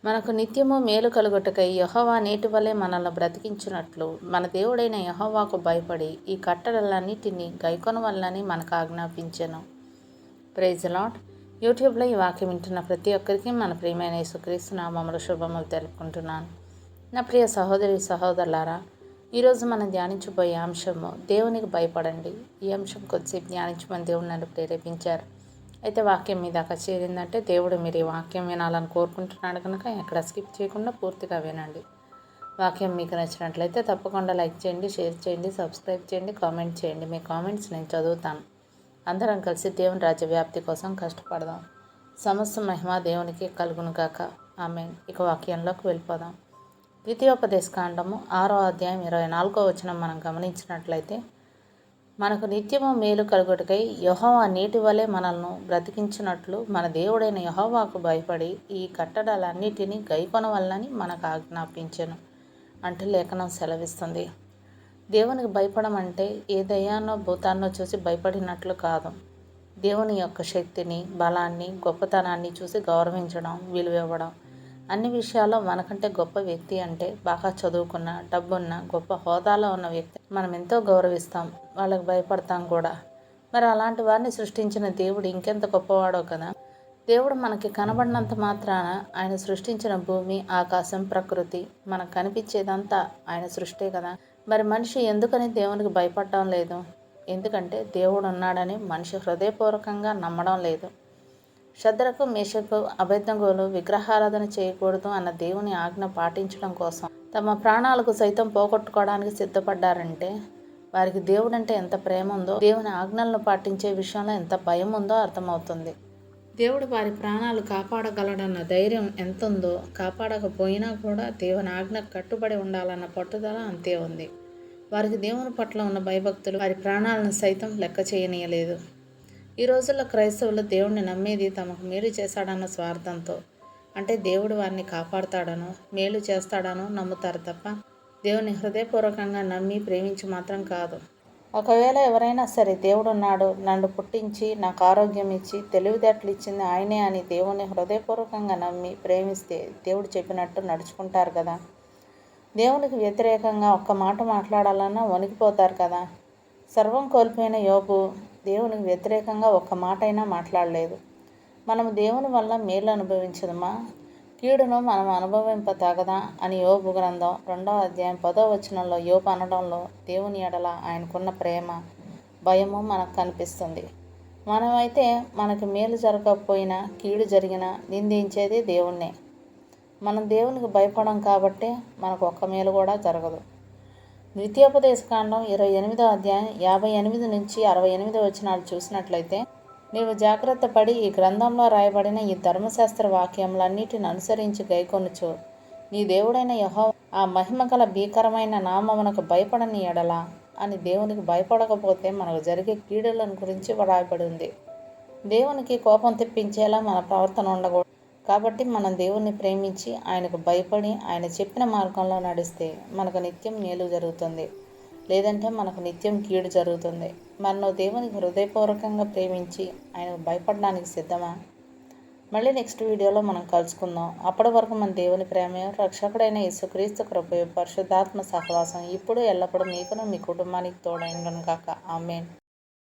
మనకు నిత్యము మేలు కలుగుటకై యెహోవా నేటివలే మనల్ని బ్రతికించినట్లు మన దేవుడైన యెహోవాకు భయపడి ఈ కట్టడలన్నిటినీ గైకొనవలనని మనకు ఆజ్ఞాపించెను. Praise lord. యూట్యూబ్లో ఈ వాక్యం వింటున్న ప్రతి ఒక్కరికి మన ప్రియమైన యేసుక్రీస్తు నామములో శుభములు తెలుపుకుంటున్నాను. నా ప్రియ సహోదరి సహోదరులారా, ఈరోజు మనం ధ్యానించబోయే అంశము దేవునికి భయపడండి. ఈ అంశం కొద్దిసేపు ధ్యానించమని దేవుడు నన్ను ప్రేరేపించారు. అయితే వాక్యం మీ దాకా చేరిందంటే దేవుడు మీరు ఈ వాక్యం వినాలని కోరుకుంటున్నాడు కనుక ఎక్కడ స్కిప్ చేయకుండా పూర్తిగా వినండి. వాక్యం మీకు నచ్చినట్లయితే తప్పకుండా లైక్ చేయండి, షేర్ చేయండి, సబ్స్క్రైబ్ చేయండి, కామెంట్ చేయండి. మీ కామెంట్స్ నేను చదువుతాను. అందరం కలిసి దేవుని రాజ్య వ్యాప్తి కోసం కష్టపడదాం. సమస్త మహిమ దేవునికి కలుగును గాక. ఆమేన్. ఇక వాక్యంలోకి వెళ్ళిపోదాం. ద్వితీయోపదేశకాండము 6వ అధ్యాయం 24వ వచనం మనం గమనించినట్లయితే, మనకు నిత్యము మేలు కలుగుటకై యెహోవా నీటి వలె మనల్ని బ్రతికించినట్లు మన దేవుడైన యెహోవాకు భయపడి ఈ కట్టడలన్నిటినీ గైకొనవలనని మనకు ఆజ్ఞాపించెను అంటూ లేఖనం సెలవిస్తుంది. దేవునికి భయపడడం అంటే ఏ దయ్యాన్నో భూతాన్నో చూసి భయపడినట్లు కాదు. దేవుని యొక్క శక్తిని, బలాన్ని, గొప్పతనాన్ని చూసి గౌరవించడం, విలువివ్వడం. అన్ని విషయాల్లో మనకంటే గొప్ప వ్యక్తి అంటే బాగా చదువుకున్న, డబ్బున్న, గొప్ప హోదాలో ఉన్న వ్యక్తి మనం ఎంతో గౌరవిస్తాం, వాళ్ళకి భయపడతాం కూడా. మరి అలాంటి వారిని సృష్టించిన దేవుడు ఇంకెంత గొప్పవాడో కదా. దేవుడు మనకి కనబడినంత మాత్రాన ఆయన సృష్టించిన భూమి, ఆకాశం, ప్రకృతి మనకు కనిపించేదంతా ఆయన సృష్టే కదా. మరి మనిషి ఎందుకని దేవునికి భయపడడం లేదు? ఎందుకంటే దేవుడు ఉన్నాడని మనిషి హృదయపూర్వకంగా నమ్మడం లేదు. షద్రకు, మేషకు, అబేద్నెగోలు విగ్రహారాధన చేయకూడదు అన్న దేవుని ఆజ్ఞ పాటించడం కోసం తమ ప్రాణాలకు సైతం పోగొట్టుకోవడానికి సిద్ధపడ్డారంటే వారికి దేవుడంటే ఎంత ప్రేమ ఉందో, దేవుని ఆజ్ఞలను పాటించే విషయంలో ఎంత భయం ఉందో అర్థమవుతుంది. దేవుడు వారి ప్రాణాలు కాపాడగలడన్న ధైర్యం ఎంత ఉందో, కాపాడకపోయినా కూడా దేవుని ఆజ్ఞకు కట్టుబడి ఉండాలన్న పట్టుదల అంతే ఉంది. వారికి దేవుని పట్ల ఉన్న భయభక్తులు వారి ప్రాణాలను సైతం లెక్క చేయనీయలేదు. ఈ రోజుల్లో క్రైస్తవులు దేవుడిని నమ్మేది తమకు మేలు చేశాడన్న స్వార్థంతో, అంటే దేవుడు వారిని కాపాడుతాడనో మేలు చేస్తాడనో నమ్ముతారు తప్ప దేవుని హృదయపూర్వకంగా నమ్మి ప్రేమించి మాత్రం కాదు. ఒకవేళ ఎవరైనా సరే దేవుడు ఉన్నాడు, నన్ను పుట్టించి నాకు ఆరోగ్యం ఇచ్చి తెలివితేటలు ఇచ్చింది ఆయనే అని దేవుని హృదయపూర్వకంగా నమ్మి ప్రేమిస్తే దేవుడు చెప్పినట్టు నడుచుకుంటారు కదా. దేవునికి వ్యతిరేకంగా ఒక్క మాట మాట్లాడాలన్నా వణికిపోతారు కదా. సర్వం కోల్పోయిన యోబు దేవునికి వ్యతిరేకంగా ఒక్క మాట అయినా మాట్లాడలేదు. మనము దేవుని వల్ల మేలు అనుభవించదమా, కీడును మనం అనుభవింపతగదా అని యోబు గ్రంథం 2వ అధ్యాయం 10వ వచనంలో యోబు అనడంలో దేవుని ఎడల ఆయనకున్న ప్రేమ, భయము మనకు కనిపిస్తుంది. మనమైతే మనకి మేలు జరగకపోయినా కీడు జరిగినా నిందించేది దేవుణ్ణే. మనం దేవునికి భయపడం కాబట్టే మనకు ఒక్క మేలు కూడా జరగదు. ద్వితీయోపదేశకాండం 28వ అధ్యాయం 58 నుంచి 68 వచనాలు చూసినట్లయితే, నీవు జాగ్రత్త పడి ఈ గ్రంథంలో రాయబడిన ఈ ధర్మశాస్త్ర వాక్యములన్నిటిని అనుసరించి గైకొనుచు నీ దేవుడైన యెహోవా ఆ మహిమగల భీకరమైన నామమునకు భయపడని ఎడల అని దేవునికి భయపడకపోతే మనకు జరిగే కీడులను గురించి రాయబడి ఉంది. దేవునికి కోపం తెప్పించేలా మన ప్రవర్తన ఉండకూడదు. కాబట్టి మనం దేవుణ్ణి ప్రేమించి ఆయనకు భయపడి ఆయన చెప్పిన మార్గంలో నడిస్తే మనకు నిత్యం మేలు జరుగుతుంది, లేదంటే మనకు నిత్యం కీడు జరుగుతుంది. మనం దేవునికి హృదయపూర్వకంగా ప్రేమించి ఆయనకు భయపడడానికి సిద్ధమా? మళ్ళీ నెక్స్ట్ వీడియోలో మనం కలుసుకుందాం. అప్పటి వరకు మన దేవుని ప్రేమ, రక్షకుడైన యేసుక్రీస్తు కృప, పరిశుద్ధాత్మ సహవాసం ఇప్పుడు ఎల్లప్పుడూ మీకును మీ కుటుంబానికి తోడైండును గాక. ఆమేన్.